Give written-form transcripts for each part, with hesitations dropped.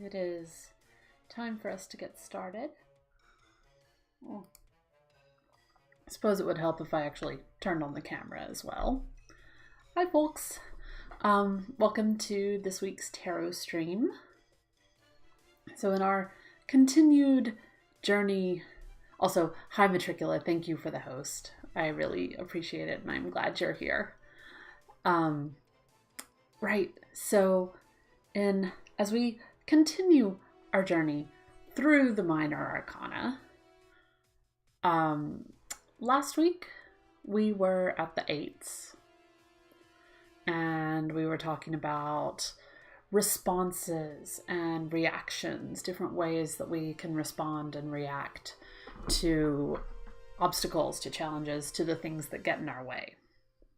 It is time for us to get started. Well, I suppose it would help if I actually turned on the camera as well. Hi, folks. Welcome to this week's tarot stream. So in our continued journey, also, hi Matricula, thank you for the host. I really appreciate it and I'm glad you're here. Right, so as we continue our journey through the minor arcana, last week we were at the eights and we were talking about responses and reactions, different ways that we can respond and react to obstacles, to challenges, to the things that get in our way.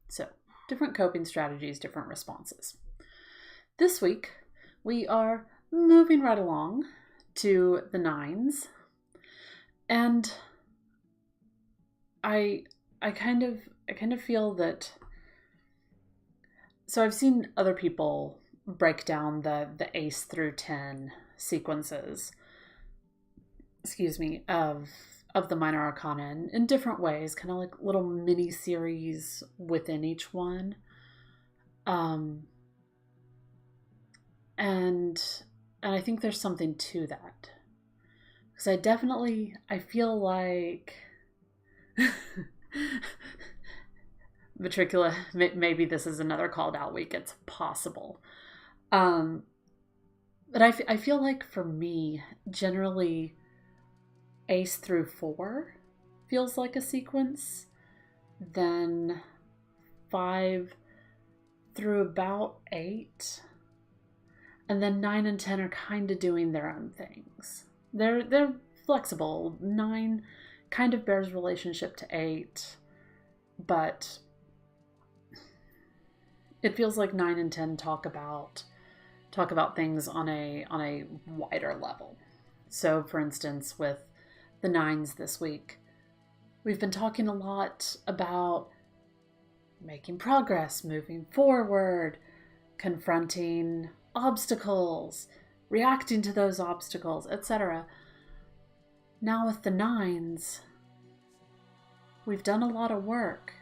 So different coping strategies, different responses. This week we are moving right along to the nines, and I kind of feel that, so I've seen other people break down the ace through 10 sequences, of the minor arcana in different ways, kind of like little mini series within each one. And I think there's something to that, because I feel like Matricula, maybe this is another called out week, it's possible. But I feel like for me, generally, ace through 4 feels like a sequence, then 5 through about 8, and then 9 and 10 are kind of doing their own things. They're flexible. 9 kind of bears relationship to 8, but it feels like 9 and 10 talk about things on a wider level. So, for instance, with the 9s this week, we've been talking a lot about making progress, moving forward, confronting obstacles, reacting to those obstacles, etc. Now with the 9s, we've done a lot of work.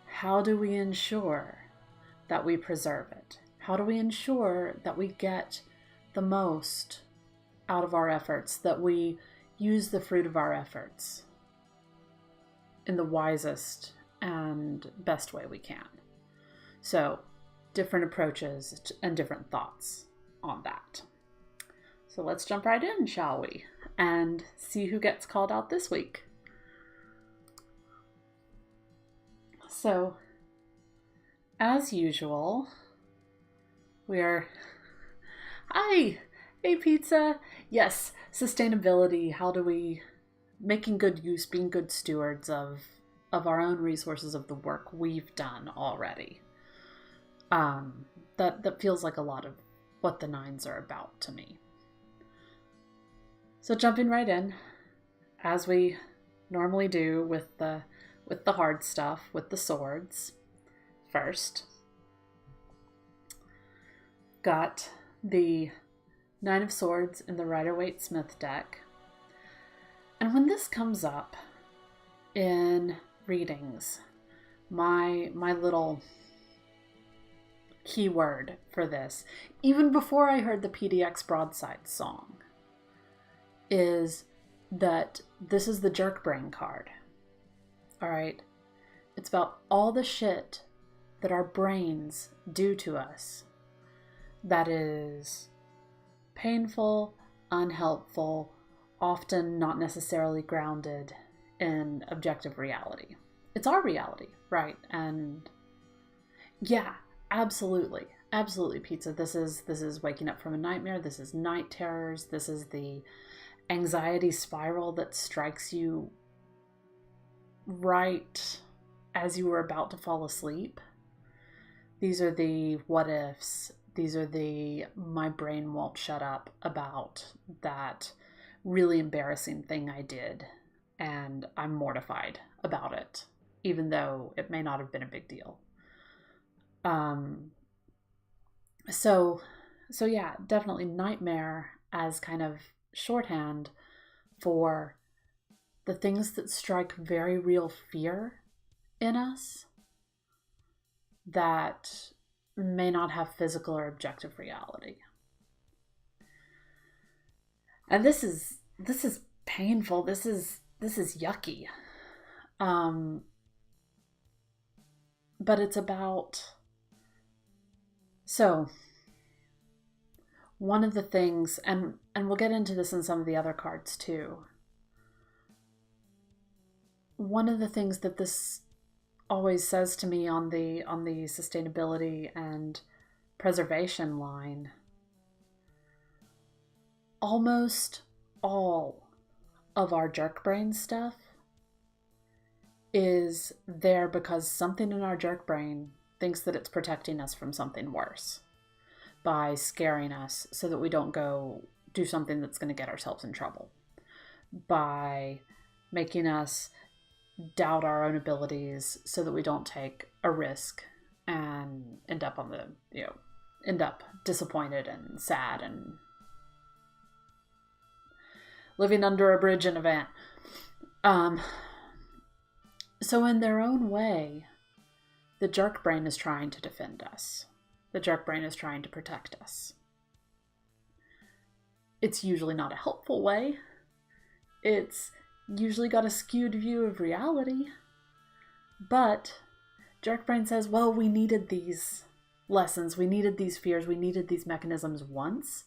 How do we ensure that we preserve it? How do we ensure that we get the most out of our efforts, that we use the fruit of our efforts in the wisest and best way we can? So, different approaches and different thoughts on that. So let's jump right in, shall we? And see who gets called out this week. So, as usual, Hi! Hey, pizza! Yes, sustainability. How do we... Making good use, being good stewards of our own resources, of the work we've done already. That feels like a lot of what the 9s are about to me. So jumping right in, as we normally do with the hard stuff, with the swords. First, got the 9 of Swords in the Rider-Waite-Smith deck. And when this comes up in readings, my little keyword for this, even before I heard the PDX Broadside song, is that this is the jerk brain card. All right? It's about all the shit that our brains do to us that is painful, unhelpful, often not necessarily grounded in objective reality. It's our reality, right? And yeah, absolutely, pizza. This is waking up from a nightmare. This is night terrors. This is the anxiety spiral that strikes you right as you were about to fall asleep. These are the what ifs. These are the my brain won't shut up about that really embarrassing thing I did, and I'm mortified about it, even though it may not have been a big deal. So yeah, definitely nightmare as kind of shorthand for the things that strike very real fear in us that may not have physical or objective reality. And this is painful. This is yucky. But it's about, so one of the things, and we'll get into this in some of the other cards too. One of the things that this always says to me on the sustainability and preservation line, almost all of our jerk brain stuff is there because something in our jerk brain thinks that it's protecting us from something worse by scaring us so that we don't go do something that's going to get ourselves in trouble, by making us doubt our own abilities so that we don't take a risk and end up disappointed and sad and living under a bridge in a van. So in their own way, the jerk brain is trying to defend us. The jerk brain is trying to protect us. It's usually not a helpful way. It's usually got a skewed view of reality. But jerk brain says, well, we needed these lessons, we needed these fears, we needed these mechanisms once.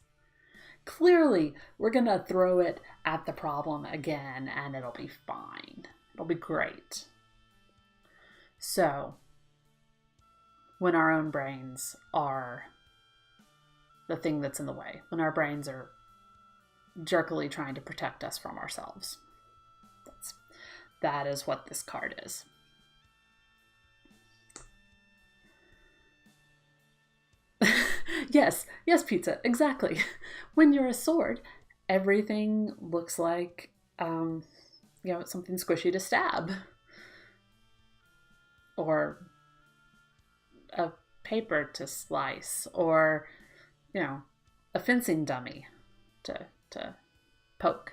Clearly, we're going to throw it at the problem again and it'll be fine. It'll be great. So, when our own brains are the thing that's in the way, when our brains are jerkily trying to protect us from ourselves, that is what this card is. Yes, pizza, exactly. When you're a sword, everything looks like, something squishy to stab. Or a paper to slice. Or, a fencing dummy to poke.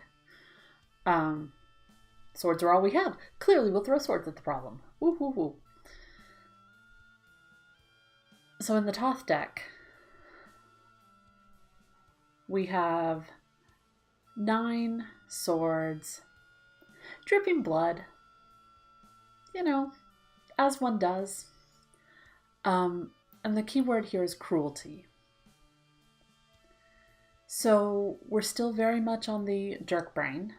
Swords are all we have. Clearly, we'll throw swords at the problem. Woo, woo, woo. So in the Thoth deck, we have 9 swords, dripping blood, as one does. And the key word here is cruelty. So we're still very much on the jerk brain,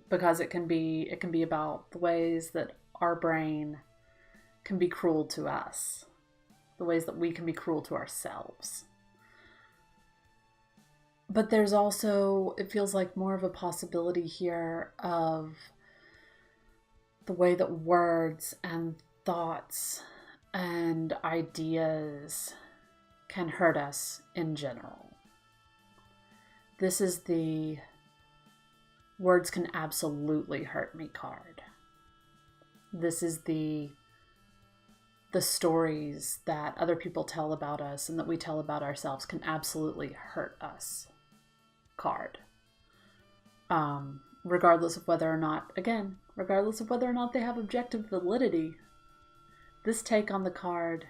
because it can be about the ways that our brain can be cruel to us, the ways that we can be cruel to ourselves. But there's also, it feels like more of a possibility here of the way that words and thoughts and ideas can hurt us in general. This is the words can absolutely hurt me card. This is the stories that other people tell about us and that we tell about ourselves can absolutely hurt us card. Regardless of whether or not they have objective validity, this take on the card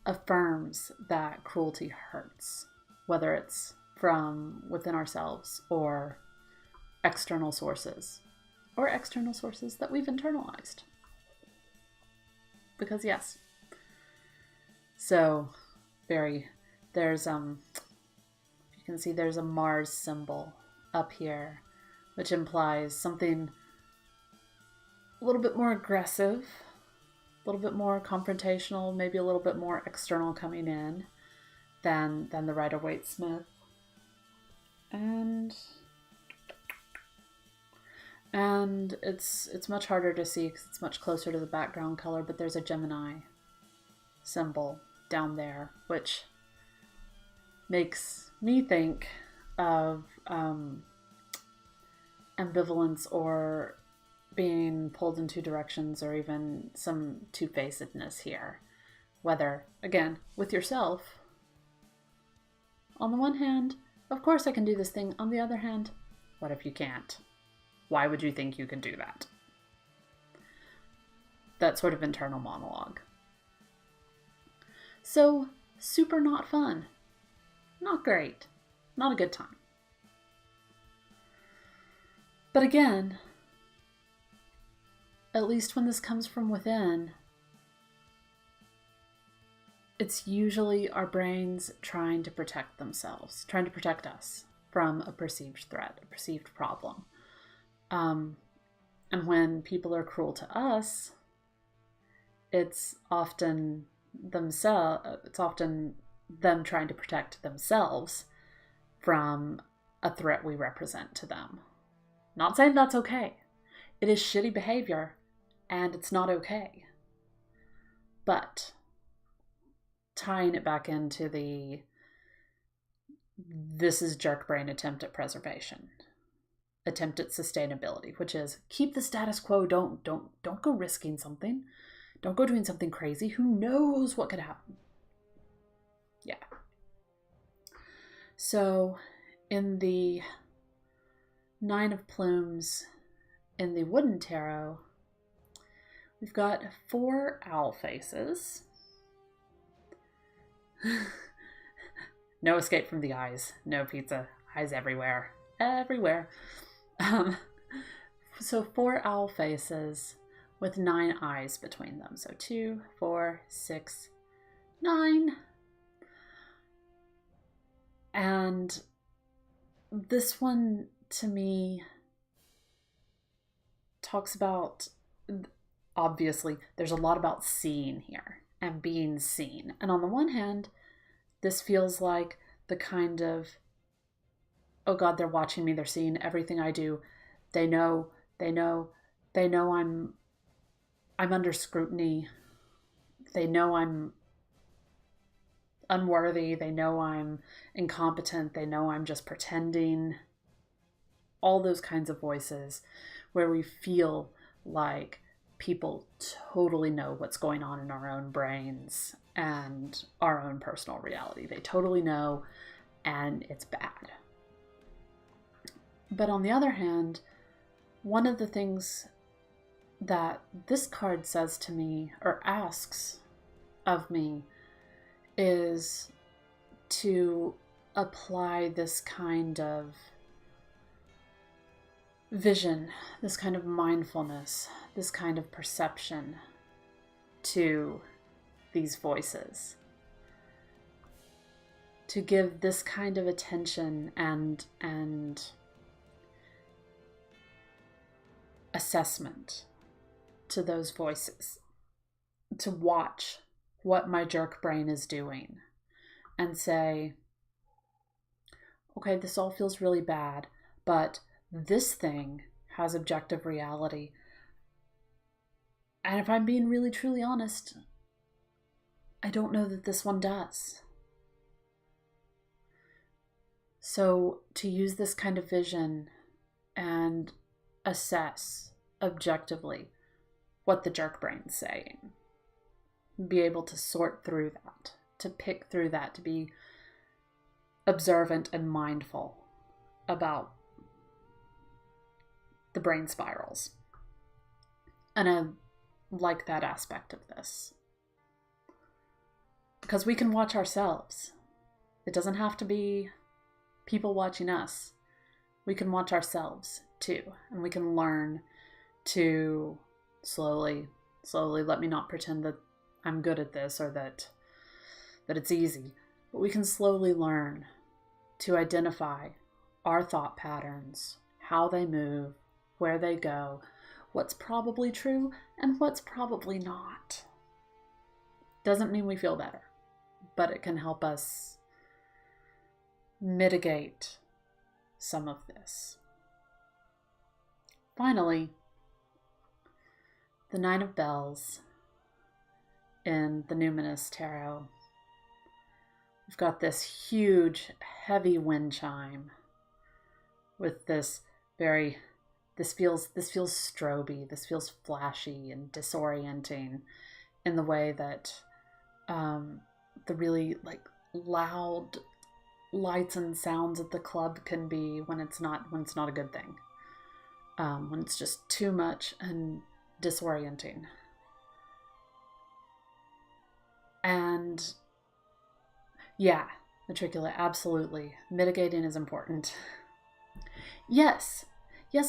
affirms that cruelty hurts, whether it's from within ourselves or external sources that we've internalized. Because yes. So there's you can see there's a Mars symbol up here, which implies something a little bit more aggressive, a little bit more confrontational, maybe a little bit more external coming in than the Rider-Waite-Smith. And it's much harder to see because it's much closer to the background color, but there's a Gemini symbol down there, which makes me think of ambivalence or being pulled in two directions, or even some two-facedness here. Whether, again, with yourself, on the one hand, Of course I can do this thing. On the other hand, what if you can't? Why would you think you can do that? That sort of internal monologue. So, super not fun. Not great. Not a good time. But again, at least when this comes from within, it's usually our brains trying to protect themselves, trying to protect us from a perceived threat, a perceived problem. And when people are cruel to us, it's often them trying to protect themselves from a threat we represent to them. Not saying that's okay. It is shitty behavior, and it's not okay. But tying it back into this is jerk brain attempt at preservation, attempt at sustainability, which is keep the status quo. Don't go risking something. Don't go doing something crazy. Who knows what could happen? Yeah. So in the Nine of Plumes in the Wooden Tarot, we've got 4 owl faces. No escape from the eyes. No pizza. Eyes everywhere. Everywhere. So 4 owl faces with 9 eyes between them. So 2, 4, 6, 9. And this one, to me, talks about, obviously, there's a lot about seeing here and being seen. And on the one hand, this feels like the kind of, oh God, they're watching me. They're seeing everything I do. They know I'm under scrutiny. They know I'm unworthy. They know I'm incompetent. They know I'm just pretending. All those kinds of voices where we feel like people totally know what's going on in our own brains and our own personal reality. They totally know, and it's bad. But on the other hand, one of the things that this card says to me, or asks of me, is to apply this kind of vision, this kind of mindfulness, this kind of perception to these voices. To give this kind of attention and assessment to those voices. To watch what my jerk brain is doing and say, okay, this all feels really bad, but this thing has objective reality. And if I'm being really truly honest, I don't know that this one does. So to use this kind of vision and assess objectively what the jerk brain's saying, be able to sort through that, to pick through that, to be observant and mindful about the brain spirals. And I like that aspect of this. Because we can watch ourselves. It doesn't have to be people watching us. We can watch ourselves too. And we can learn to slowly, let me not pretend that I'm good at this or that it's easy. But we can slowly learn to identify our thought patterns, how they move, where they go, what's probably true and what's probably not. Doesn't mean we feel better, but it can help us mitigate some of this. Finally, the Nine of Bells in the Numinous Tarot. We've got this huge, heavy wind chime with this feels stroby, this feels flashy and disorienting in the way that the really loud lights and sounds at the club can be when it's not a good thing. When it's just too much and disorienting. And yeah, Matricula, absolutely. Mitigating is important. Yes,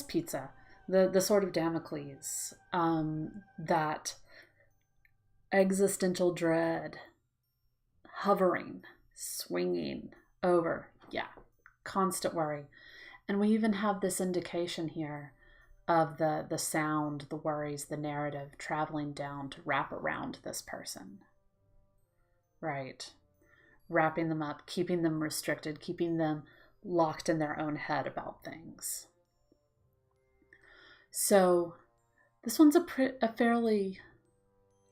pizza. The sword of Damocles. That existential dread, hovering, swinging over. Yeah, constant worry. And we even have this indication here of the sound, the worries, the narrative traveling down to wrap around this person. Right. Wrapping them up, keeping them restricted, keeping them locked in their own head about things. So this one's a fairly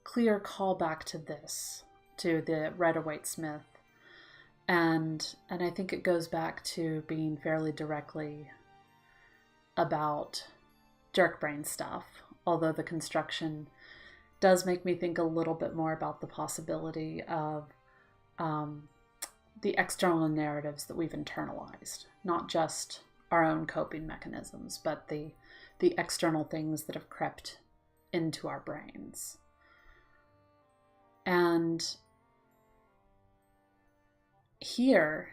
clear callback to this, to the Rider-Waite-Smith. And I think it goes back to being fairly directly about jerk-brain stuff, although the construction does make me think a little bit more about the possibility of the external narratives that we've internalized, not just our own coping mechanisms, but the external things that have crept into our brains. And we're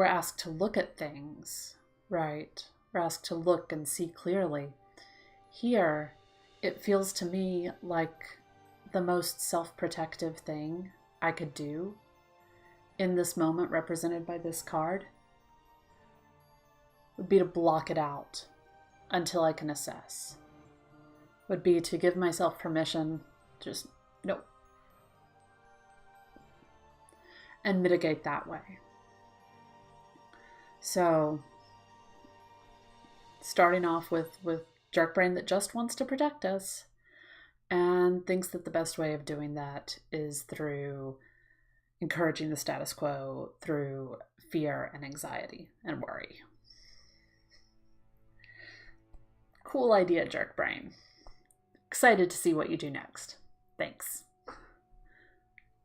asked to look at things, right? We're asked to look and see clearly. Here, it feels to me like the most self-protective thing I could do in this moment represented by this card would be to block it out until I can assess. Would be to give myself permission, just nope. And mitigate that way. So, starting off with jerk brain that just wants to protect us and thinks that the best way of doing that is through encouraging the status quo, through fear and anxiety and worry. Cool idea, jerk brain. Excited to see what you do next. Thanks.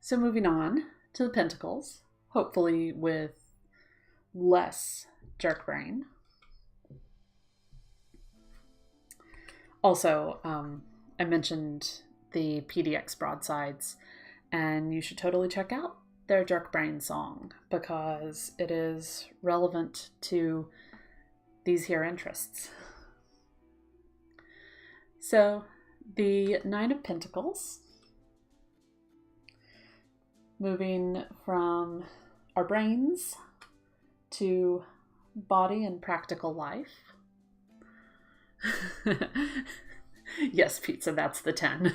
So moving on to the Pentacles, hopefully with less jerk brain. Also, I mentioned the PDX broadsides, and you should totally check out their jerk brain song because it is relevant to these here interests. So, the Nine of Pentacles, moving from our brains to body and practical life. Yes, pizza, that's the 10.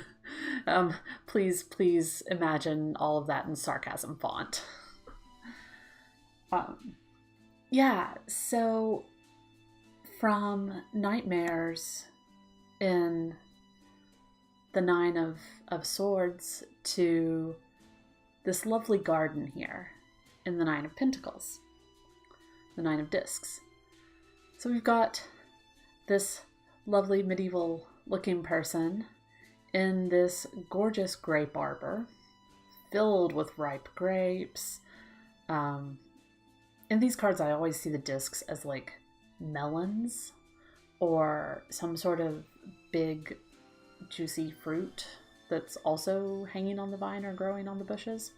Please imagine all of that in sarcasm font. Yeah, so from nightmares in the Nine of Swords to this lovely garden here in the Nine of Pentacles, the Nine of Discs. So we've got this lovely medieval looking person in this gorgeous grape arbor filled with ripe grapes. In these cards, I always see the discs as like melons or some sort of big juicy fruit that's also hanging on the vine or growing on the bushes.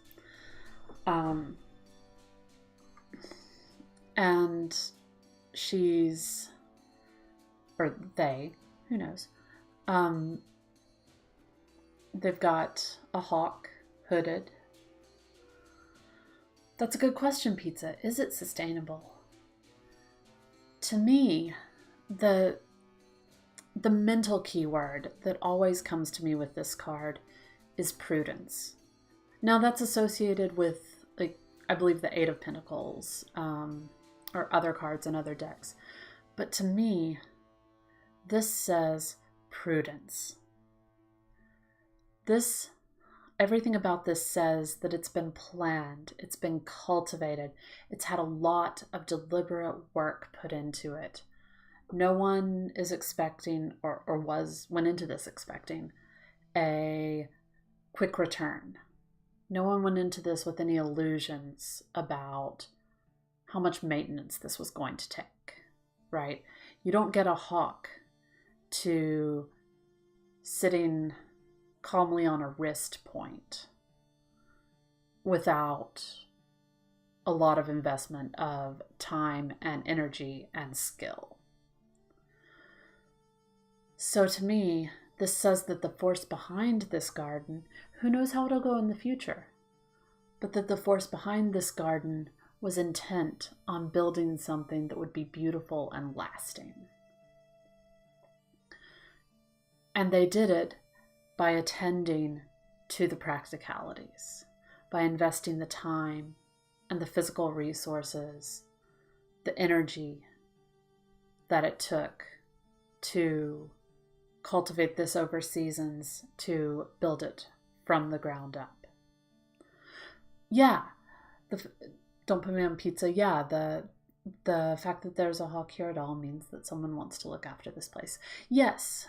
And she's, or they, who knows, they've got a hawk hooded. That's a good question, Pizza. Is it sustainable? To me, the mental keyword that always comes to me with this card is prudence. Now that's associated with, like, I believe the Eight of Pentacles, or other cards in other decks. But to me, this says prudence. Everything about this says that it's been planned, it's been cultivated, it's had a lot of deliberate work put into it. No one is expecting, or went into this expecting, a quick return. No one went into this with any illusions about how much maintenance this was going to take, right? You don't get a hawk to sitting calmly on a wrist point without a lot of investment of time and energy and skill. So to me, this says that the force behind this garden, who knows how it'll go in the future, but that the force behind this garden was intent on building something that would be beautiful and lasting. And they did it by attending to the practicalities, by investing the time and the physical resources, the energy that it took to cultivate this over seasons, to build it from the ground up. Yeah, don't put me on pizza. Yeah, the fact that there's a hawk here at all means that someone wants to look after this place. Yes,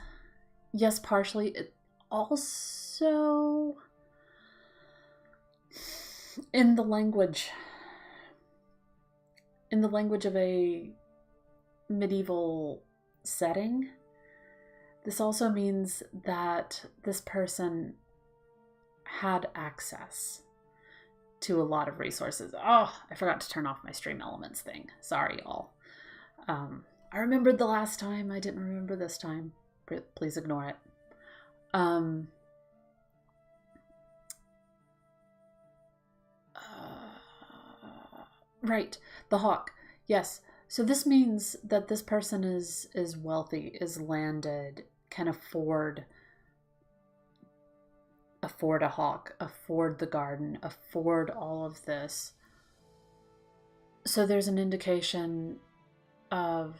partially. It also, in the language of a medieval setting, this also means that this person had access to a lot of resources. Oh, I forgot to turn off my stream elements thing. Sorry, y'all. I remembered the last time. I didn't remember this time. Please ignore it. Right, the hawk. Yes. So this means that this person is wealthy, is landed, can afford a hawk, afford the garden, afford all of this. So there's an indication of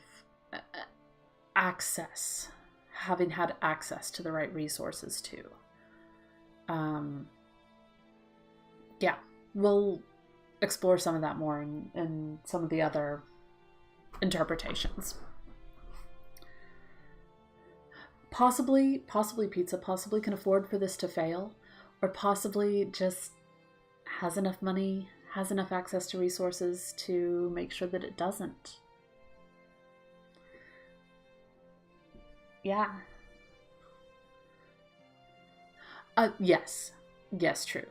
access, having had access to the right resources too. Yeah, we'll explore some of that more in some of the other interpretations. Possibly pizza possibly can afford for this to fail, or possibly just has enough money, has enough access to resources to make sure that it doesn't. Yeah. Yes, true.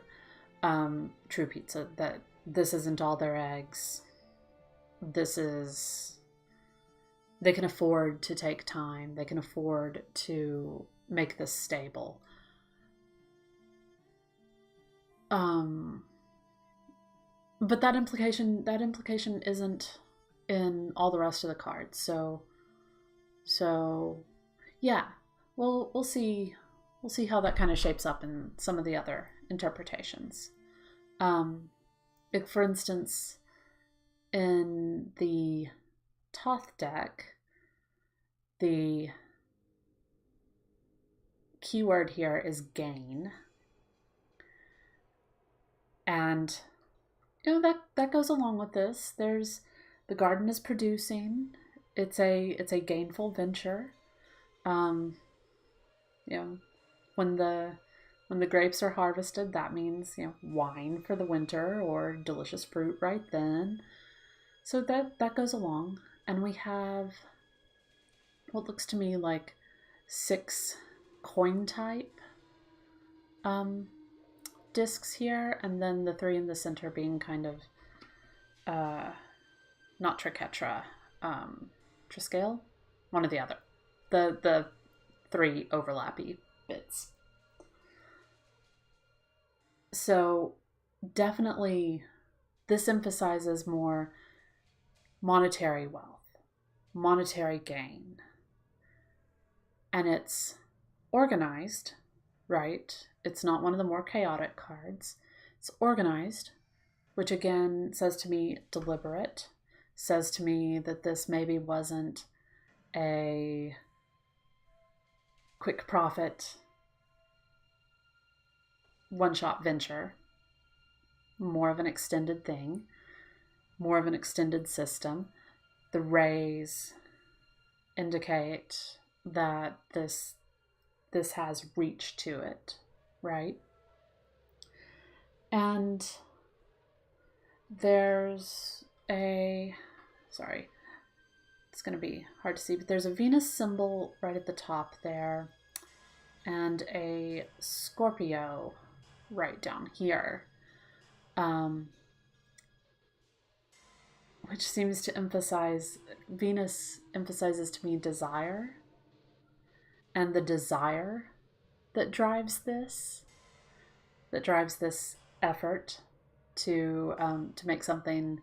True pizza, that this isn't all their eggs. They can afford to take time. They can afford to make this stable. But that implication isn't in all the rest of the cards. So yeah, we'll see how that kind of shapes up in some of the other interpretations. Like for instance, in the Thoth deck, the keyword here is gain. And that goes along with this. There's the garden is producing. It's a gainful venture. When the grapes are harvested, that means wine for the winter or delicious fruit right then. So that goes along. And we have what looks to me like 6 coin type discs here, and then the 3 in the center being kind of not triquetra, Triscale, one or the other. The 3 overlappy bits. So definitely this emphasizes more monetary wealth, monetary gain. And it's organized, right? It's not one of the more chaotic cards. It's organized, which again says to me deliberate, says to me that this maybe wasn't a quick profit, one-shot venture, more of an extended thing, more of an extended system. The rays indicate that this has reach to it, right? And there's a, sorry, it's going to be hard to see, but there's a Venus symbol right at the top there and a Scorpio right down here, which seems to emphasize, Venus emphasizes to me desire, and the desire that drives this effort to make something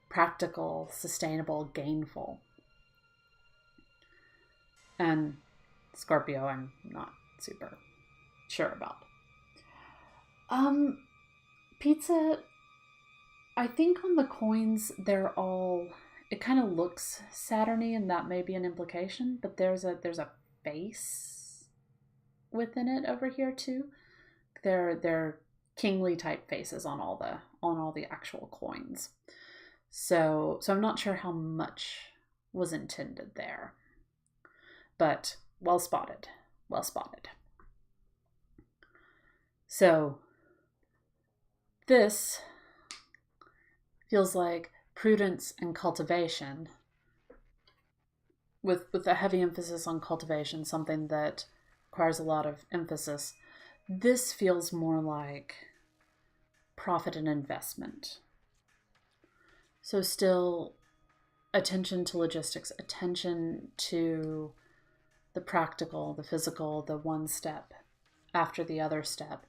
practical, sustainable, gainful. And Scorpio, I'm not super sure about. Pizza, I think on the coins, they're all, it kind of looks Saturn-y, and that may be an implication, but there's a face within it over here too. They're kingly type faces on all the actual coins. So I'm not sure how much was intended there. But well spotted. Well spotted. So this feels like prudence and cultivation, with a heavy emphasis on cultivation, something that requires a lot of emphasis. This feels more like profit and investment. So still attention to logistics, attention to the practical, the physical, the one step after the other step,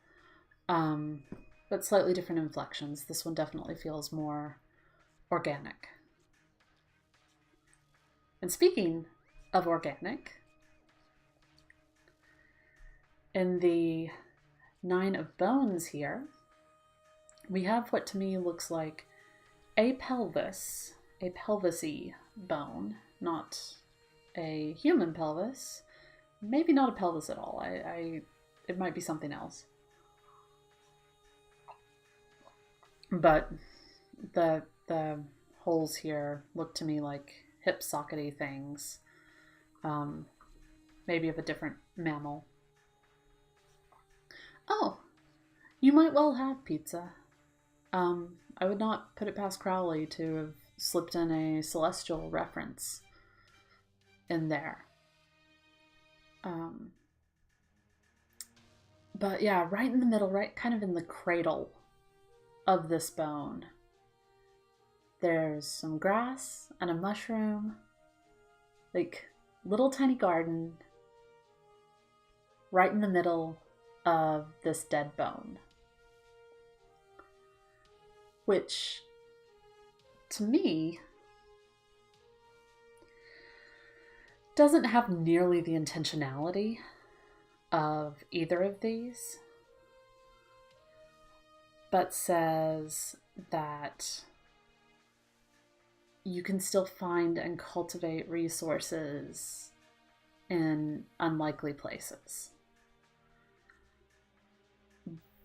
but slightly different inflections. This one definitely feels more organic. And speaking of organic, in the Nine of Bones here, we have what to me looks like a pelvis, a pelvis-y bone, not a human pelvis, maybe not a pelvis at all. It might be something else. But the holes here look to me like hip sockety things, maybe of a different mammal. Oh, you might well have pizza. I would not put it past Crowley to have slipped in a celestial reference in there. But yeah, right in the middle, right kind of in the cradle of this bone, there's some grass and a mushroom, like little tiny garden right in the middle of this dead bone, which to me doesn't have nearly the intentionality of either of these, but says that you can still find and cultivate resources in unlikely places.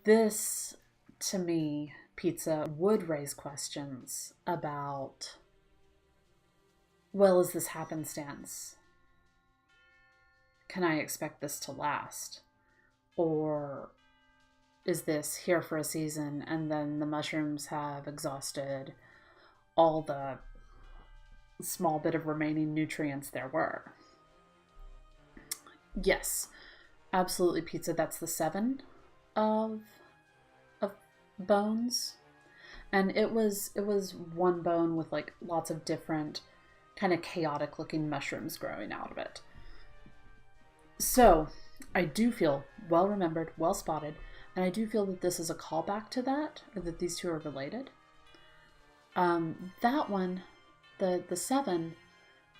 This, to me, pizza would raise questions about, well, is this happenstance? Can I expect this to last? Or is this here for a season and then the mushrooms have exhausted all the small bit of remaining nutrients there were? Yes, absolutely, pizza. That's the 7 of bones. And it was one bone with like lots of different kind of chaotic looking mushrooms growing out of it. So I do feel well remembered, well spotted, and I do feel that this is a callback to that, or that these two are related. That one, the 7,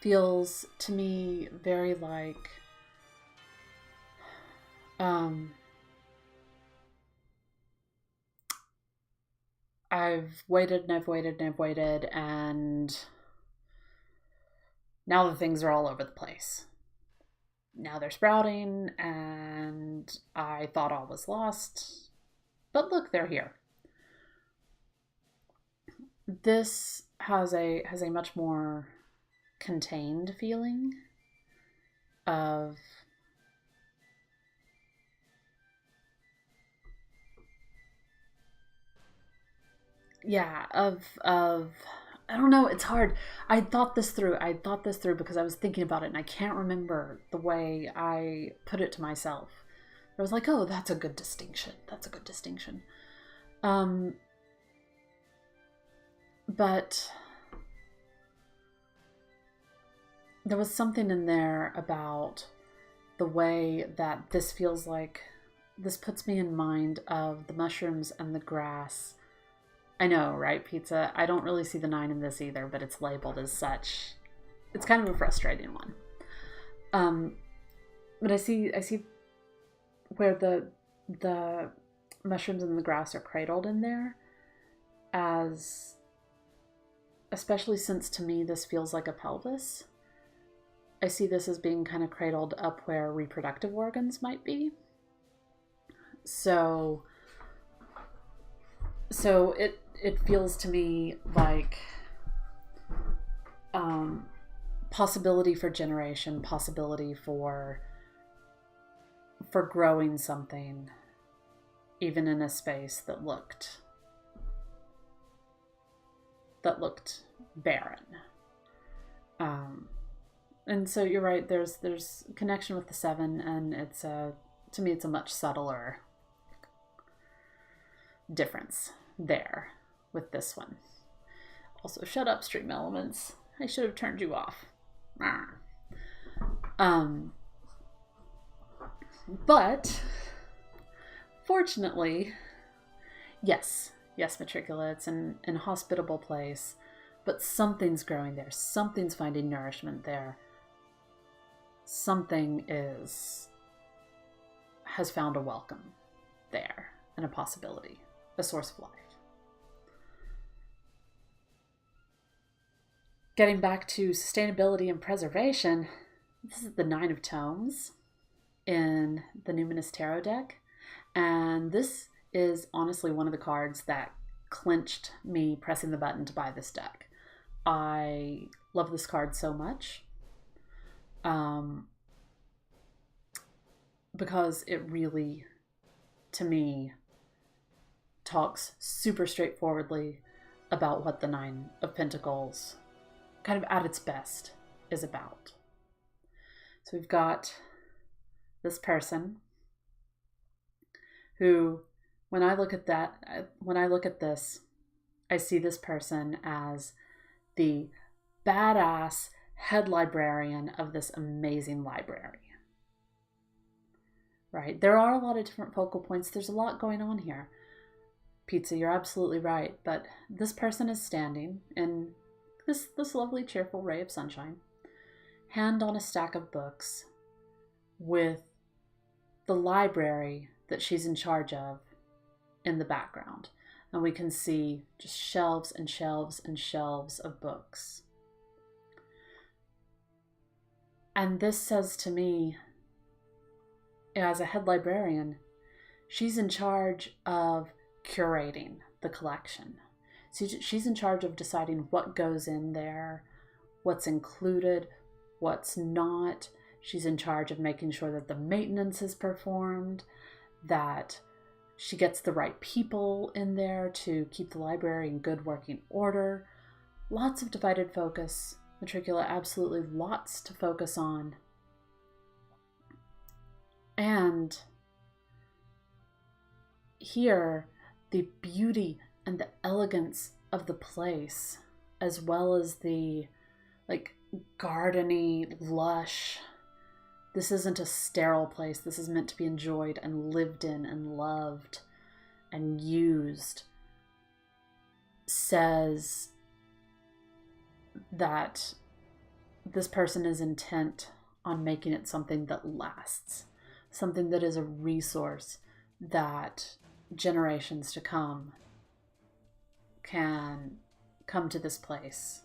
feels to me very like I've waited and I've waited and I've waited, and now the things are all over the place. Now they're sprouting, and I thought all was lost. But look, they're here. This has a much more contained feeling of yeah, of I don't know, it's hard. I thought this through because I was thinking about it and I can't remember the way I put it to myself. I was like, oh, that's a good distinction. That's a good distinction. Um, but there was something in there about the way that this feels like this puts me in mind of the mushrooms and the grass. I know, right, pizza? I don't really see the 9 in this either, but it's labeled as such. It's kind of a frustrating one. But I see where the mushrooms and the grass are cradled in there, as especially since to me this feels like a pelvis. I see this as being kind of cradled up where reproductive organs might be. So it feels to me like possibility for generation, possibility for growing something, even in a space that looked barren. And so you're right. There's connection with the 7, and to me it's a much subtler difference there with this one. Also, shut up, stream elements. I should have turned you off. But fortunately, yes, Matricula, it's an inhospitable place, but something's growing there. Something's finding nourishment there. Something has found a welcome there and a possibility, a source of life. Getting back to sustainability and preservation, this is the 9 of Tomes in the Numinous Tarot deck. And this is honestly one of the cards that clinched me pressing the button to buy this deck. I love this card so much. Because it really, to me, talks super straightforwardly about what the 9 of Pentacles, kind of at its best, is about. So we've got this person who, when I look at this, I see this person as the badass head librarian of this amazing library. Right? There are a lot of different focal points. There's a lot going on here. Pizza, you're absolutely right. But this person is standing in this lovely, cheerful ray of sunshine, hand on a stack of books, with the library that she's in charge of in the background. And we can see just shelves and shelves and shelves of books. And this says to me, as a head librarian, she's in charge of curating the collection. So she's in charge of deciding what goes in there, what's included, what's not. She's in charge of making sure that the maintenance is performed, that she gets the right people in there to keep the library in good working order. Lots of divided focus. Matricula, absolutely lots to focus on. And here, the beauty and the elegance of the place, as well as the gardeny, lush. This isn't a sterile place. This is meant to be enjoyed and lived in and loved and used. Says that this person is intent on making it something that lasts. Something that is a resource that generations to come can come to this place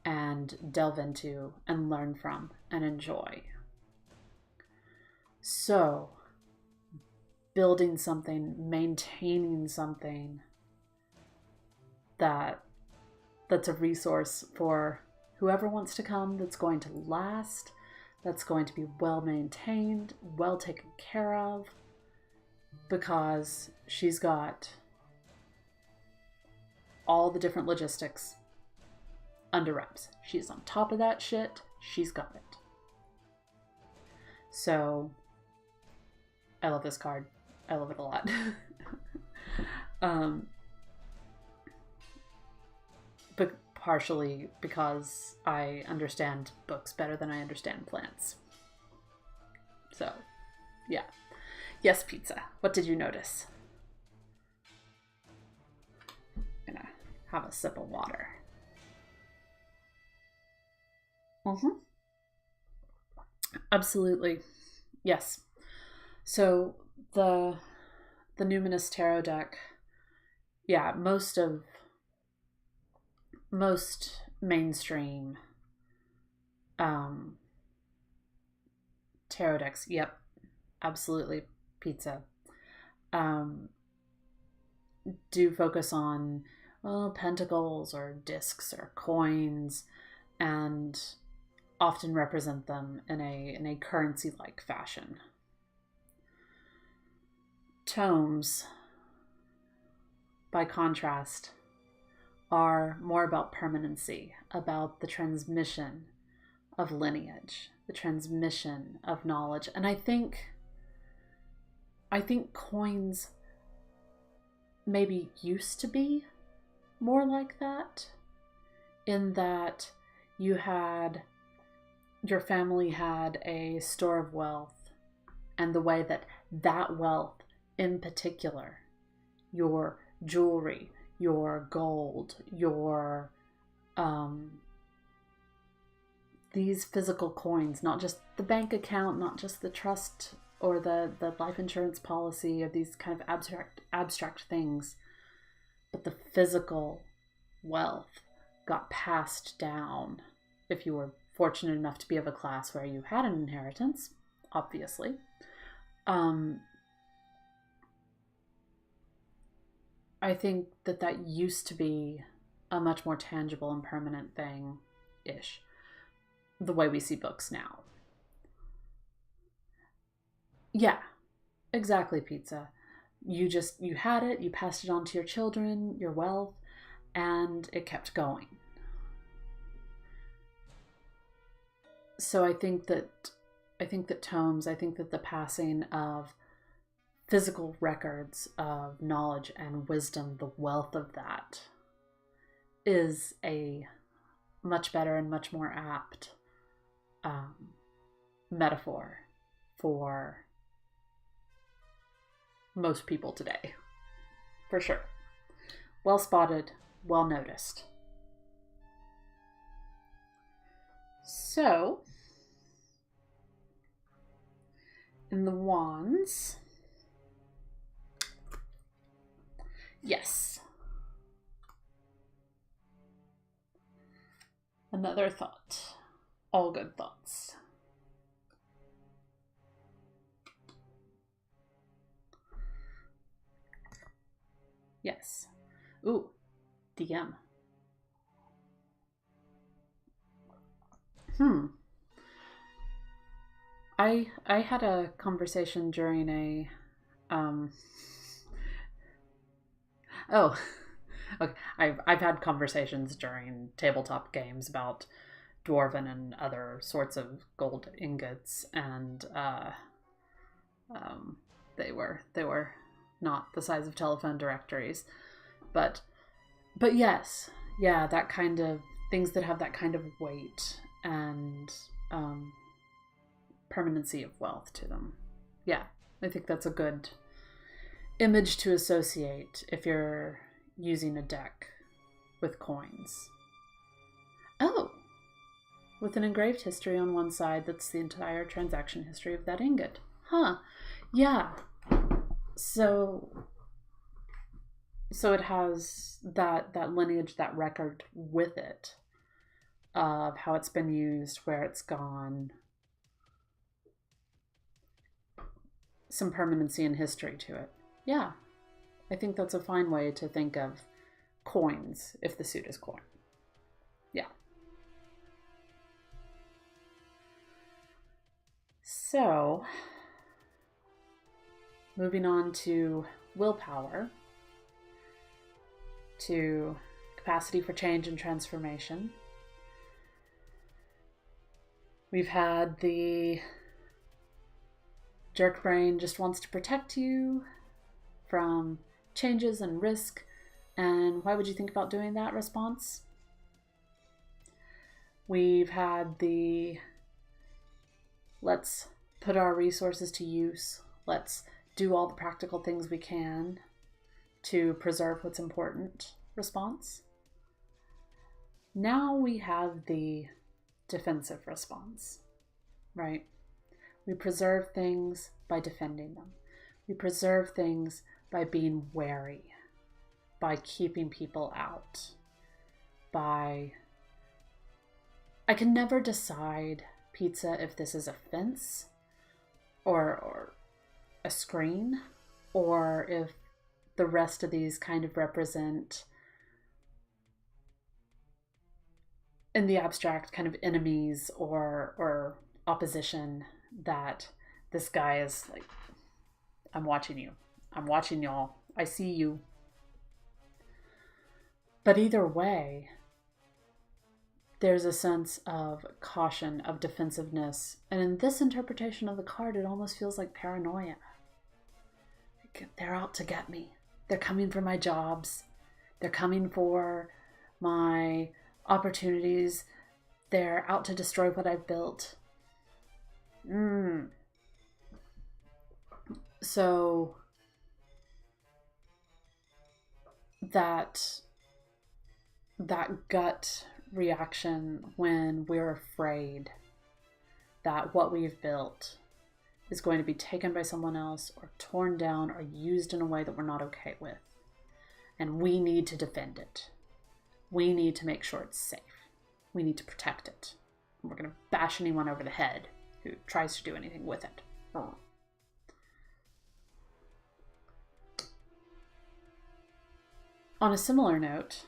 and delve into and learn from and enjoy. So, building something, maintaining something that's a resource for whoever wants to come, that's going to last, that's going to be well maintained, well taken care of, because she's got all the different logistics under wraps. She's on top of that shit. She's got it. So, I love this card. I love it a lot. But partially because I understand books better than I understand plants. So, yeah. Yes, pizza. What did you notice? I'm gonna have a sip of water. Absolutely. Yes. So the Numinous Tarot deck, yeah, most mainstream tarot decks, yep, absolutely, pizza, do focus on, well, pentacles or discs or coins, and often represent them in a currency-like fashion. Tomes, by contrast, are more about permanency, about the transmission of lineage, the transmission of knowledge. And I think coins maybe used to be more like that, in that your family had a store of wealth, and the way that wealth, in particular, your jewelry, your gold, your these physical coins, not just the bank account, not just the trust or the life insurance policy, or these kind of abstract things, but the physical wealth got passed down. If you were fortunate enough to be of a class where you had an inheritance, obviously. I think that used to be a much more tangible and permanent thing-ish, the way we see books now. Yeah, exactly, pizza. You had it, you passed it on to your children, your wealth, and it kept going. So I think that tomes, I think that the passing of physical records of knowledge and wisdom, the wealth of that, is a much better and much more apt metaphor for most people today. For sure. Well spotted, well noticed. So, in the wands, yes. Another thought. All good thoughts. Yes. Ooh, DM. I had a conversation during a oh, okay. I've had conversations during tabletop games about dwarven and other sorts of gold ingots, and they were not the size of telephone directories, but yes, yeah, that kind of things that have that kind of weight and permanency of wealth to them. Yeah, I think that's a good image to associate if you're using a deck with coins. Oh, with an engraved history on one side that's the entire transaction history of that ingot. Huh. Yeah. So it has that lineage, that record with it of how it's been used, where it's gone, some permanency and history to it. Yeah, I think that's a fine way to think of coins if the suit is coin. Yeah. So, moving on to willpower, to capacity for change and transformation. We've had the jerk brain just wants to protect you from changes and risk. And why would you think about doing that response? We've had the let's put our resources to use. Let's do all the practical things we can to preserve what's important response. Now we have the defensive response, right? We preserve things by defending them. We preserve things by being wary, by keeping people out, by... I can never decide, pizza, if this is a fence or a screen, or if the rest of these kind of represent, in the abstract, kind of enemies or opposition that this guy is like, I'm watching you. I'm watching y'all. I see you. But either way, there's a sense of caution, of defensiveness. And in this interpretation of the card, it almost feels like paranoia. They're out to get me. They're coming for my jobs. They're coming for my opportunities. They're out to destroy what I've built. So that gut reaction when we're afraid that what we've built is going to be taken by someone else or torn down or used in a way that we're not okay with. And we need to defend it. We need to make sure it's safe. We need to protect it. And we're going to bash anyone over the head who tries to do anything with it. On a similar note,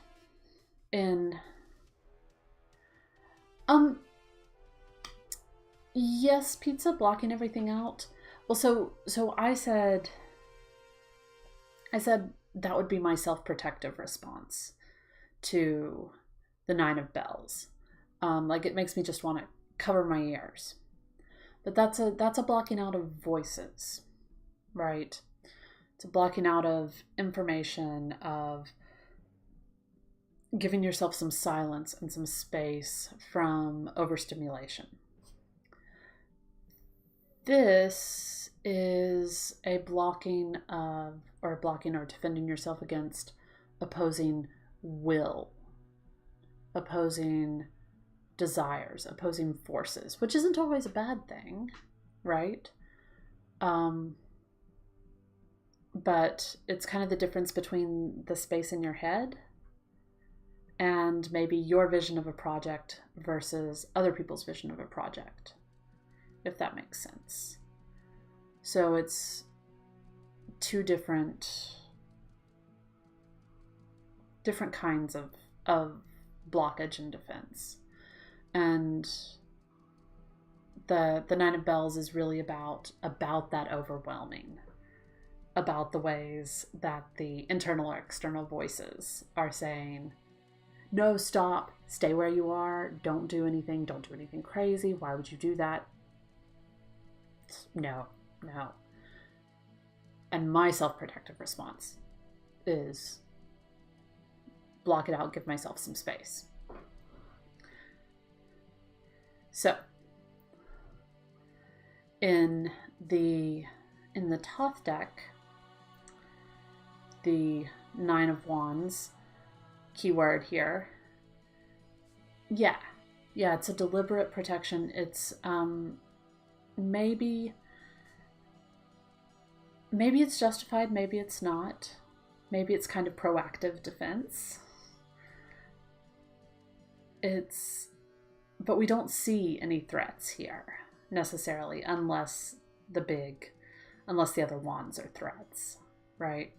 yes, pizza blocking everything out. Well, so I said that would be my self-protective response to the 9 of bells. Like, it makes me just want to cover my ears. But that's a blocking out of voices, right? It's a blocking out of information, of giving yourself some silence and some space from overstimulation. This is a blocking or defending yourself against opposing will, opposing desires, opposing forces, which isn't always a bad thing, right? But it's kind of the difference between the space in your head and maybe your vision of a project versus other people's vision of a project, if that makes sense. So it's two different kinds of blockage and defense. And the 9 of bells is really about that overwhelming, about the ways that the internal or external voices are saying, no, stop, stay where you are, don't do anything crazy, why would you do that? No. And my self-protective response is block it out, give myself some space. So, in the Thoth deck, the 9 of Wands, keyword here, yeah, it's a deliberate protection. It's maybe it's justified, maybe it's not. Maybe it's kind of proactive defense. But we don't see any threats here necessarily, unless the other wands are threats, right?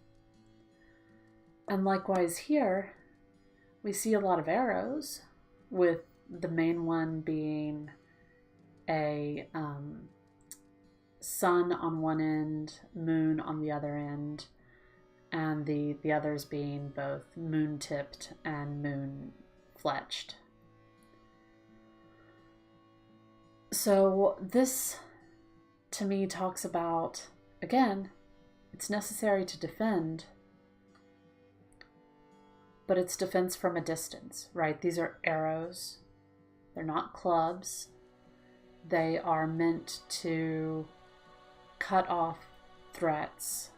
And likewise here, we see a lot of arrows, with the main one being a sun on one end, moon on the other end, and the others being both moon-tipped and moon-fletched. So this, to me, talks about, again, it's necessary to defend, but it's defense from a distance, right? These are arrows. They're not clubs. They are meant to cut off threats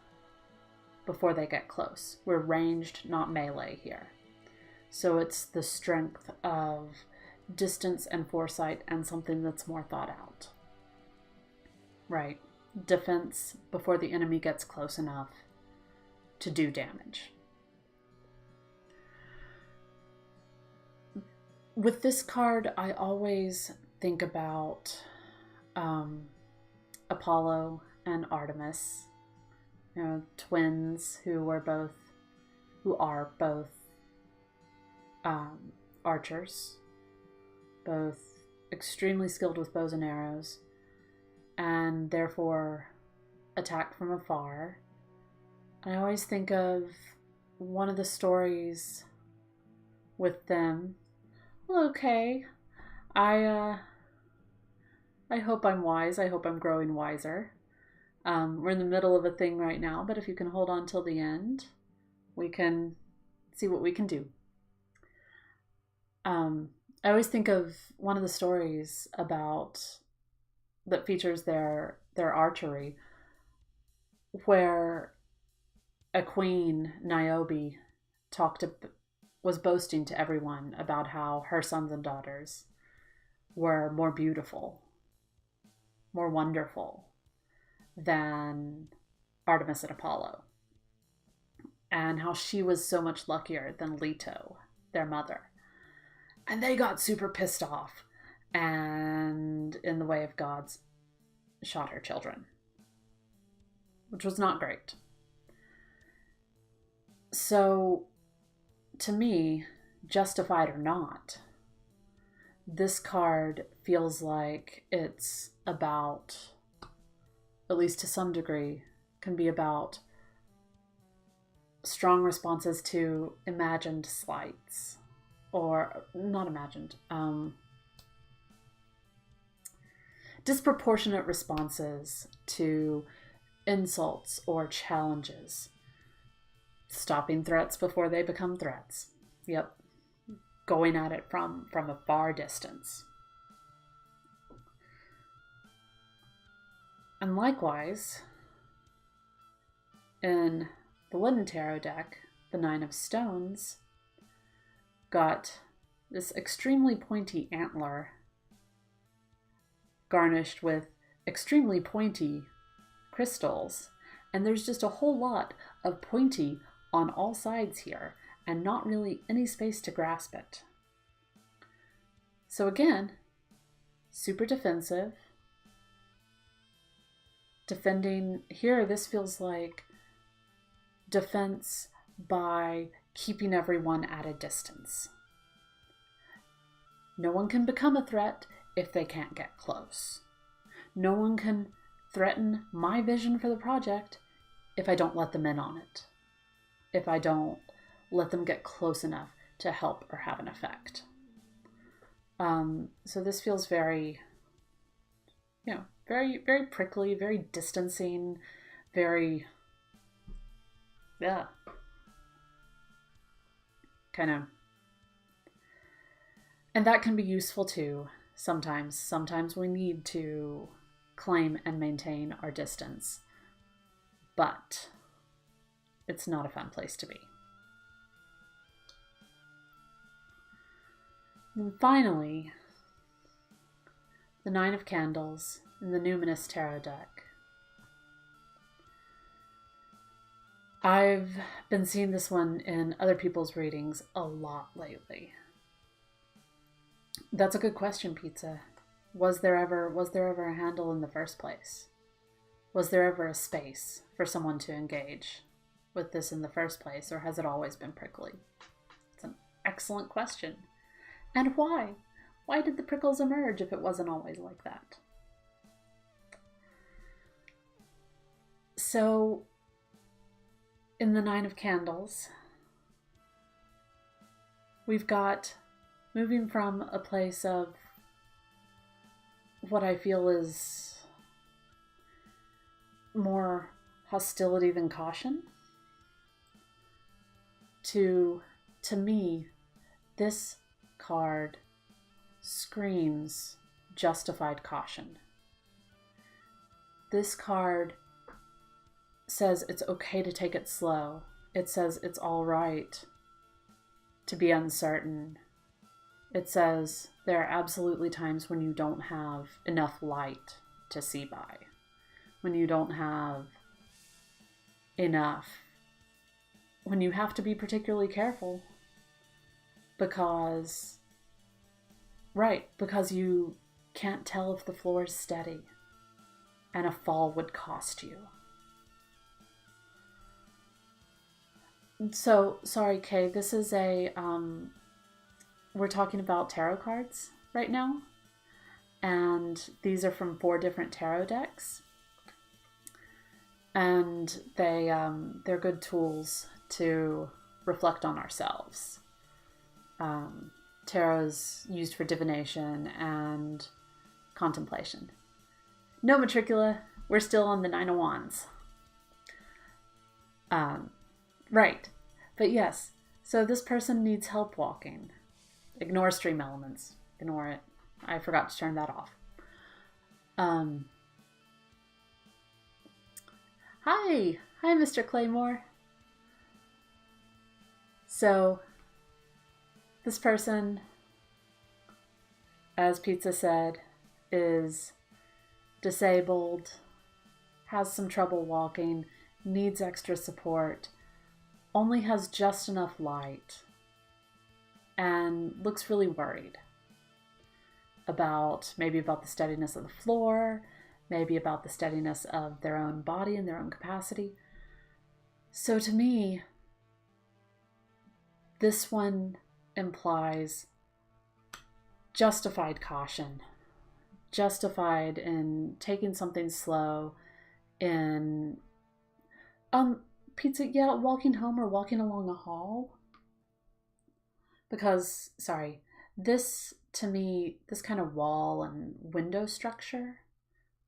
before they get close. We're ranged, not melee here. So it's the strength of distance and foresight and something that's more thought out. Right. Defense before the enemy gets close enough to do damage. With this card, I always think about Apollo and Artemis, twins who are both archers, both extremely skilled with bows and arrows, and therefore attack from afar. I always think of one of the stories with them. Well, okay, I hope I'm wise. I hope I'm growing wiser. We're in the middle of a thing right now, but if you can hold on till the end, we can see what we can do. I always think of one of the stories that features their archery, where a queen, Niobe, was boasting to everyone about how her sons and daughters were more beautiful, more wonderful than Artemis and Apollo, and how she was so much luckier than Leto, their mother. And they got super pissed off, and in the way of gods, shot her children, which was not great. So, to me, justified or not, this card feels like it's about, at least to some degree, can be about strong responses to imagined slights. Or not imagined, disproportionate responses to insults or challenges. Stopping threats before they become threats. Yep. Going at it from a far distance. And likewise, in the Wooden Tarot deck, the Nine of Stones got this extremely pointy antler garnished with extremely pointy crystals, and there's just a whole lot of pointy on all sides here and not really any space to grasp it. So again, super defensive. Defending here, this feels like defense by keeping everyone at a distance. No one can become a threat if they can't get close. No one can threaten my vision for the project if I don't let them in on it. If I don't let them get close enough to help or have an effect. So this feels very, very, very prickly, very distancing, very, kind of. And that can be useful too, sometimes. Sometimes we need to claim and maintain our distance. But it's not a fun place to be. And finally, the Nine of Candles in the Numinous Tarot deck. I've been seeing this one in other people's readings a lot lately. That's a good question, Pizza. Was there ever a handle in the first place? Was there ever a space for someone to engage with this in the first place, or has it always been prickly? It's an excellent question. And why? Why did the prickles emerge if it wasn't always like that? So, in the Nine of Candles, we've got moving from a place of what I feel is more hostility than caution to me, this card screams justified caution. This card says it's okay to take it slow. It says it's all right to be uncertain. It says there are absolutely times when you don't have enough light to see by, when you don't have enough, when you have to be particularly careful because you can't tell if the floor is steady and a fall would cost you. So, sorry, Kay, this is we're talking about tarot cards right now, and these are from 4 different tarot decks, and they're good tools to reflect on ourselves. Tarot is used for divination and contemplation. No matricula, we're still on the 9 of Wands. Right, but yes, so this person needs help walking. Ignore stream elements. Ignore it. I forgot to turn that off. Hi, Mr. Claymore. So, this person, as Pizza said, is disabled, has some trouble walking, needs extra support, only has just enough light, and looks really worried about the steadiness of the floor, maybe about the steadiness of their own body and their own capacity. So to me, this one implies justified caution, justified in taking something slow, in Pizza, yeah, walking home or walking along a hall. Because, this to me, this kind of wall and window structure,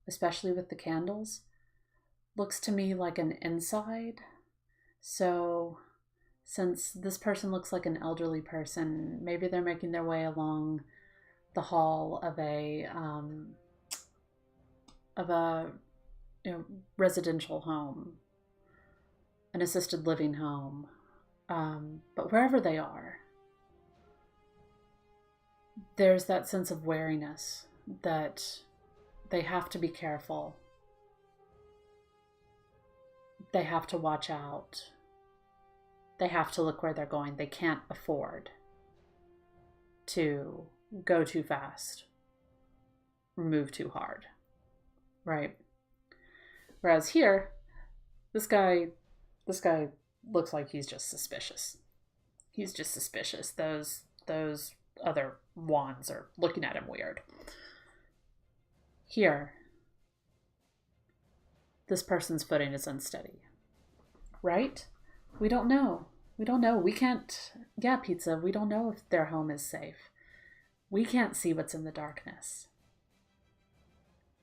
especially with the candles, looks to me like an inside. So, since this person looks like an elderly person, maybe they're making their way along the hall of a residential home, an assisted living home, but wherever they are, there's that sense of wariness that they have to be careful. They have to watch out. They have to look where they're going. They can't afford to go too fast or move too hard, right? Whereas here, this guy looks like he's just suspicious. He's just suspicious. Those other wands are looking at him weird. Here, this person's footing is unsteady, right? We don't know. We can't, Pizza, we don't know if their home is safe. We can't see what's in the darkness.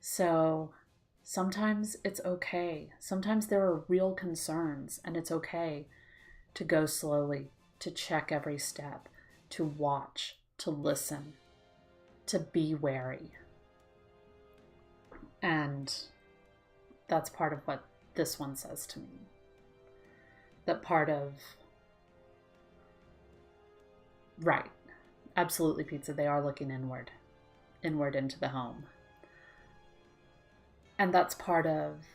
So sometimes it's okay. Sometimes there are real concerns, and it's okay to go slowly, to check every step, to watch, to listen, to be wary. And that's part of what this one says to me. That part of, right, absolutely, Pizza, they are looking inward into the home. And that's part of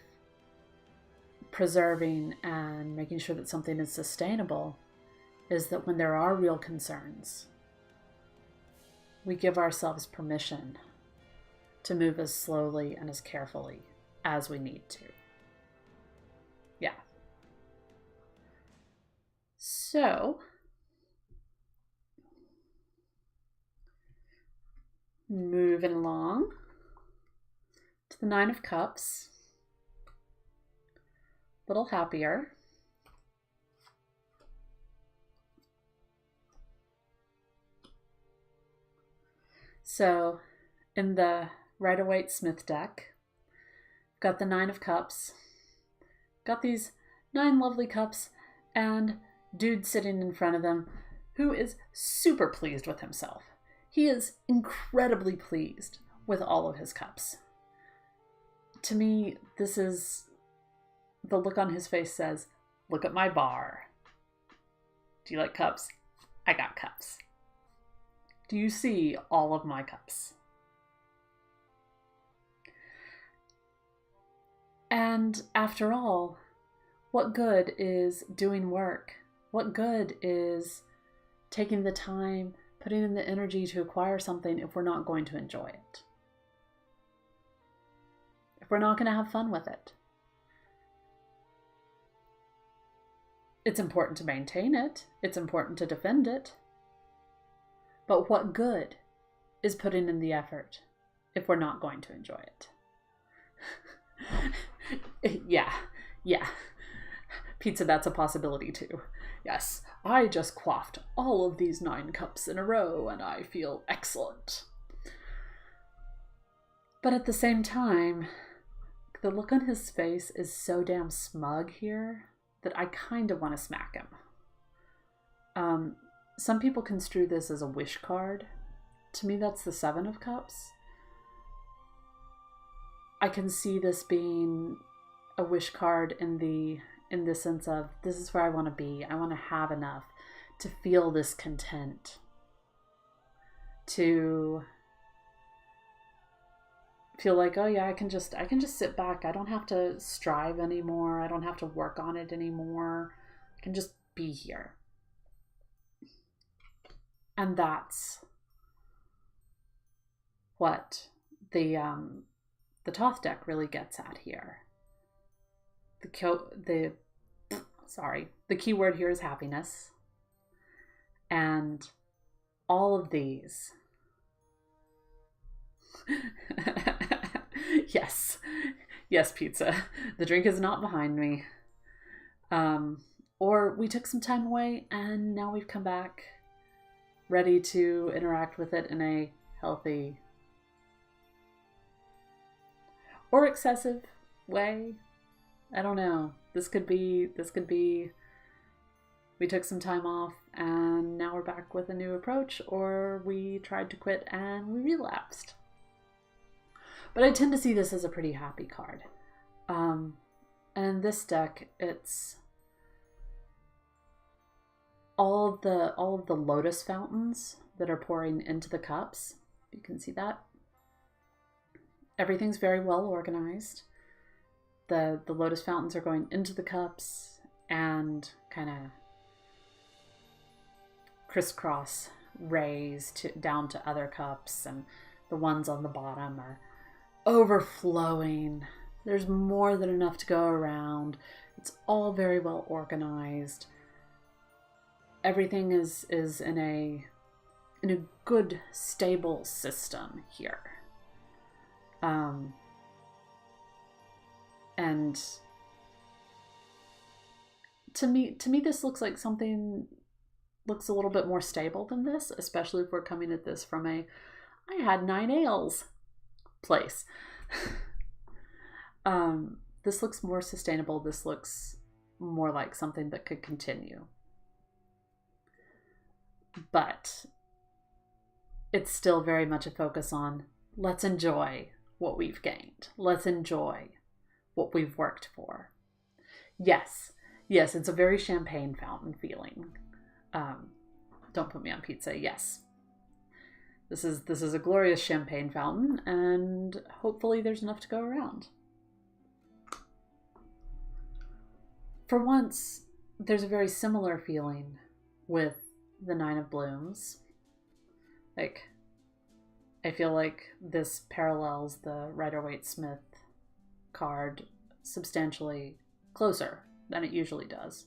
preserving and making sure that something is sustainable, is that when there are real concerns, we give ourselves permission to move as slowly and as carefully as we need to. Yeah. So, moving along to the 9 of Cups. A little happier. So in the Rider-Waite-Smith deck, got the Nine of Cups, got these 9 lovely cups, and dude sitting in front of them who is super pleased with himself. He is incredibly pleased with all of his cups. To me, this is the look on his face says, look at my bar. Do you like cups? I got cups. Do you see all of my cups? And after all, what good is doing work? What good is taking the time, putting in the energy to acquire something if we're not going to enjoy it? If we're not going to have fun with it? It's important to maintain it. It's important to defend it. But what good is putting in the effort if we're not going to enjoy it? Yeah. Pizza, that's a possibility too. Yes, I just quaffed all of these 9 cups in a row and I feel excellent. But at the same time, the look on his face is so damn smug here that I kind of want to smack him. Some people construe this as a wish card. To me, that's the 7 of Cups. I can see this being a wish card in the sense of, this is where I want to be. I want to have enough to feel this content, to feel like, oh yeah, I can just sit back. I don't have to strive anymore. I don't have to work on it anymore. I can just be here. And that's what the Thoth deck really gets at here. The keyword here is happiness. And all of these. Yes, pizza. The drink is not behind me. Or we took some time away and now we've come back ready to interact with it in a healthy or excessive way. I don't know. This could be we took some time off and now we're back with a new approach, or we tried to quit and we relapsed. But I tend to see this as a pretty happy card. And in this deck, it's all of the lotus fountains that are pouring into the cups. You can see that. Everything's very well organized. The lotus fountains are going into the cups and kind of crisscross rays down to other cups, and the ones on the bottom are overflowing. There's more than enough to go around. It's all very well organized. Everything is in a good, stable system here. And to me this looks like something looks a little bit more stable than this, especially if we're coming at this from I had 9 ales place. This looks more sustainable. This looks more like something that could continue. But it's still very much a focus on, let's enjoy what we've gained. Let's enjoy what we've worked for. Yes, it's a very champagne fountain feeling. Don't put me on pizza. Yes. This is a glorious champagne fountain, and hopefully there's enough to go around. For once, there's a very similar feeling with the 9 of Blooms. Like, I feel like this parallels the Rider-Waite-Smith card substantially closer than it usually does.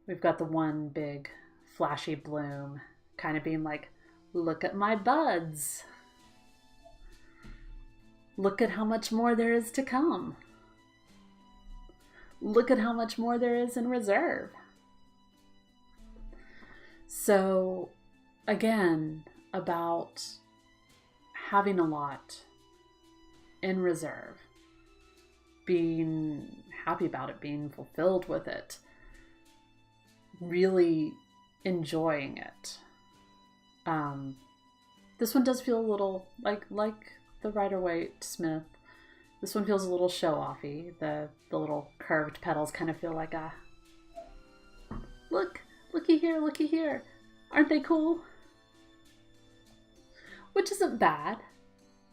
We've got the one big flashy bloom kind of being like, look at my buds. Look at how much more there is to come. Look at how much more there is in reserve. So, again, about having a lot in reserve, being happy about it, being fulfilled with it, really enjoying it. This one does feel a little like the Rider-Waite Smith. This one feels a little show-offy. The little curved petals kind of feel like a looky here. Aren't they cool? Which isn't bad,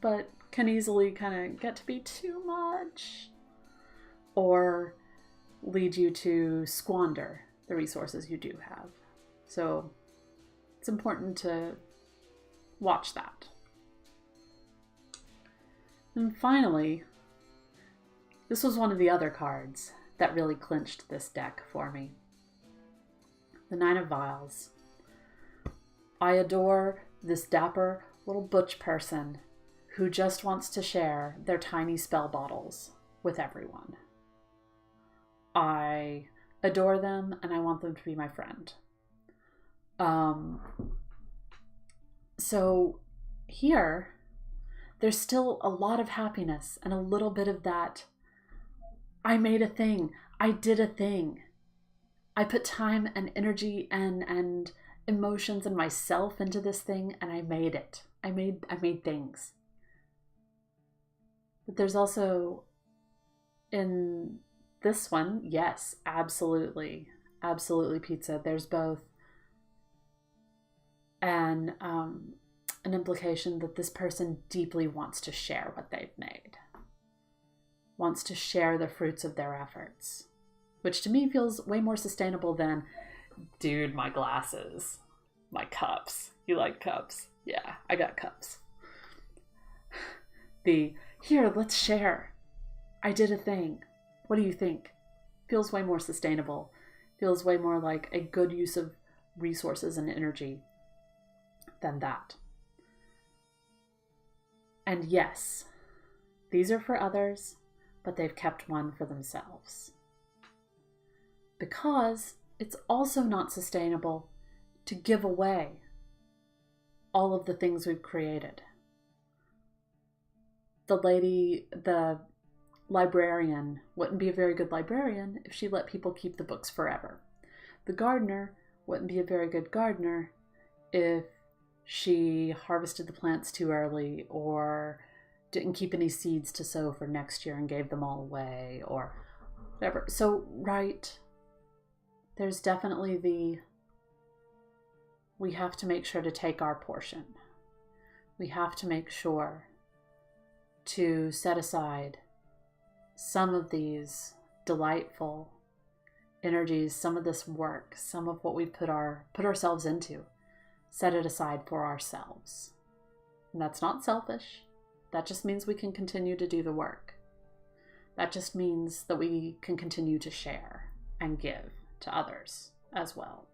but can easily kind of get to be too much or lead you to squander the resources you do have. So it's important to watch that. And finally, this was one of the other cards that really clinched this deck for me. The Nine of Vials. I adore this dapper little butch person who just wants to share their tiny spell bottles with everyone. I adore them and I want them to be my friend. So here, there's still a lot of happiness and a little bit of that. I made a thing. I did a thing. I put time and energy and emotions and myself into this thing, and I made it. I made things. But there's also in this one, yes, absolutely pizza. There's both an implication that this person deeply wants to share what they've made, wants to share the fruits of their efforts, which to me feels way more sustainable than, dude, my glasses, my cups. You like cups? Yeah, I got cups. Here, let's share. I did a thing. What do you think? Feels way more sustainable. Feels way more like a good use of resources and energy than that. And yes, these are for others, but they've kept one for themselves. Because it's also not sustainable to give away all of the things we've created. The librarian wouldn't be a very good librarian if she let people keep the books forever. The gardener wouldn't be a very good gardener if she harvested the plants too early or didn't keep any seeds to sow for next year and gave them all away or whatever. So, right, there's definitely we have to make sure to take our portion. We have to make sure to set aside some of these delightful energies, some of this work, some of what we've put ourselves into, set it aside for ourselves. And that's not selfish. That just means we can continue to do the work. That just means that we can continue to share and give to others as well.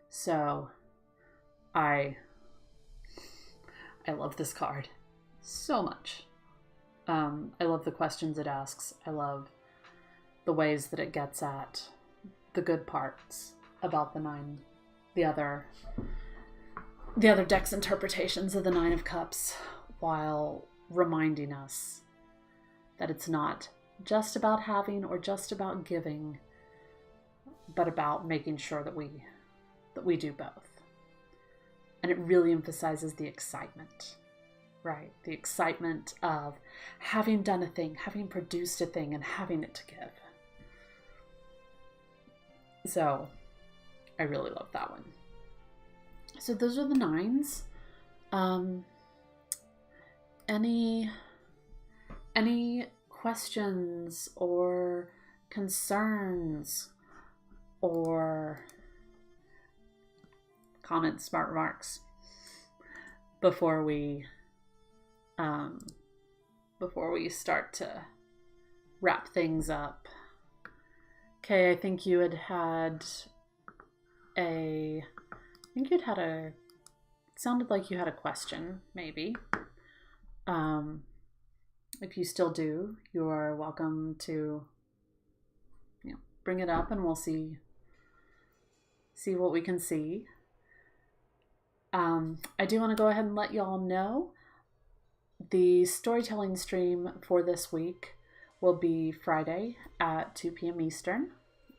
So I love this card so much. I love the questions it asks. I love the ways that it gets at the good parts about the other deck's interpretations of the Nine of Cups, while reminding us that it's not just about having or just about giving, but about making sure that we do both. And it really emphasizes the excitement, right? The excitement of having done a thing, having produced a thing, and having it to give. So I really love that one. So those are the nines. Any questions or concerns or comments, smart remarks before we start to wrap things up? Okay, I think you had sounded like you had a question, maybe. If you still do, you are welcome to, bring it up and we'll see what we can see. I do want to go ahead and let y'all know the storytelling stream for this week will be Friday at 2 p.m. Eastern.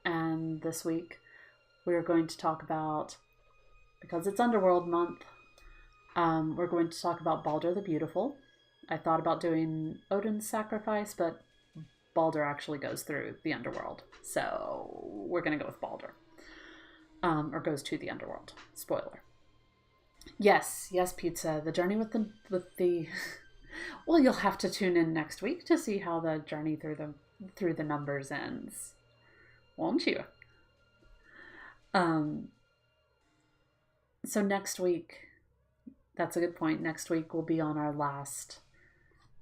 And this week we're going to talk about, because it's Underworld month, we're going to talk about Balder the Beautiful. I thought about doing Odin's Sacrifice, but Balder actually goes through the Underworld. So we're going to go with Balder. Or goes to the Underworld. Spoiler. Yes, Pizza. The journey with the well, you'll have to tune in next week to see how the journey through the numbers ends. Won't you? So next week, that's a good point. Next week will be on our last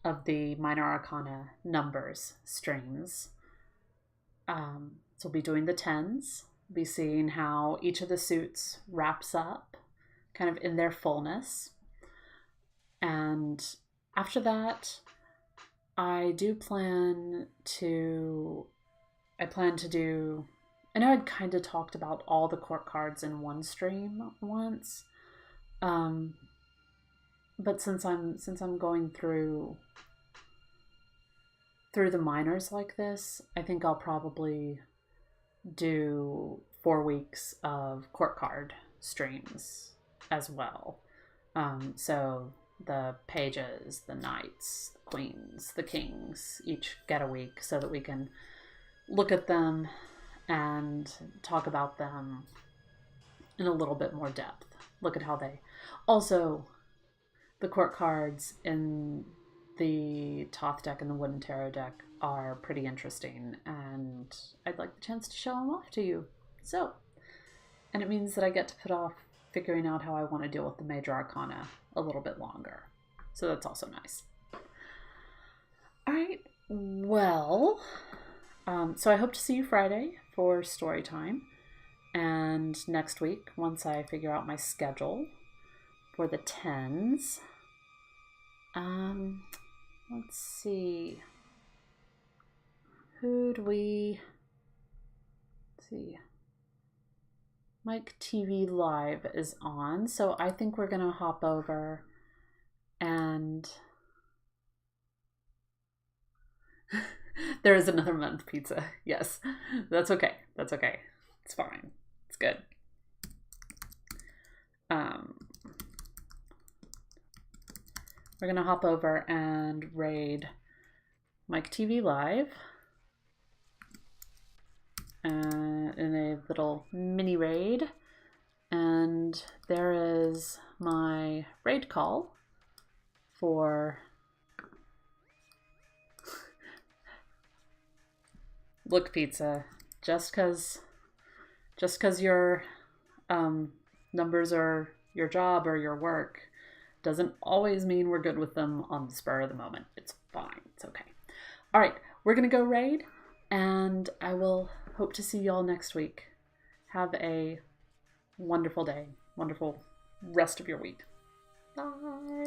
of the Minor Arcana numbers streams. So we'll be doing the 10s. Be seeing how each of the suits wraps up kind of in their fullness. And after that, I plan to do, I know I'd kind of talked about all the court cards in one stream once. But since I'm going through the minors like this, I think I'll probably do 4 weeks of court card streams as well. So the pages, the knights, the queens, the kings each get a week so that we can look at them and talk about them in a little bit more depth. Look at how they... Also, the court cards in the Toth deck and the Wooden Tarot deck are pretty interesting, and I'd like the chance to show them off to you. So, and it means that I get to put off figuring out how I want to deal with the Major Arcana a little bit longer. So that's also nice. All right, well, so I hope to see you Friday for story time. And next week, once I figure out my schedule for the 10s, let's see. Who do we... Let's see. Mike TV Live is on, so I think we're going to hop over and... There is another month pizza. Yes, that's okay. That's okay. It's fine. It's good. We're going to hop over and raid Mike TV Live in a little mini raid. And there is my raid call for... Look, Pizza, just because your numbers are your job or your work doesn't always mean we're good with them on the spur of the moment. It's fine. It's okay. All right, we're going to go raid, and I will hope to see y'all next week. Have a wonderful day, wonderful rest of your week. Bye.